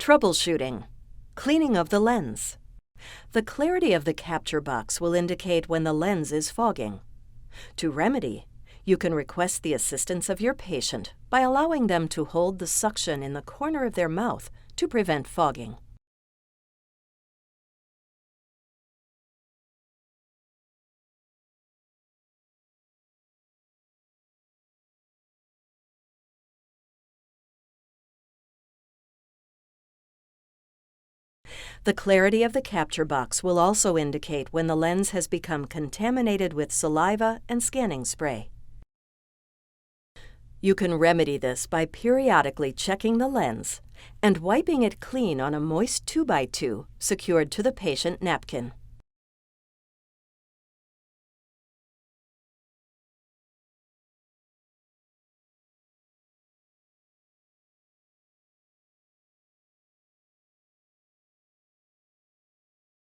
Troubleshooting. Cleaning of the lens. The clarity of the capture box will indicate when the lens is fogging. To remedy, you can request the assistance of your patient by allowing them to hold the suction in the corner of their mouth to prevent fogging. The clarity of the capture box will also indicate when the lens has become contaminated with saliva and scanning spray. You can remedy this by periodically checking the lens and wiping it clean on a moist 2x2 secured to the patient napkin.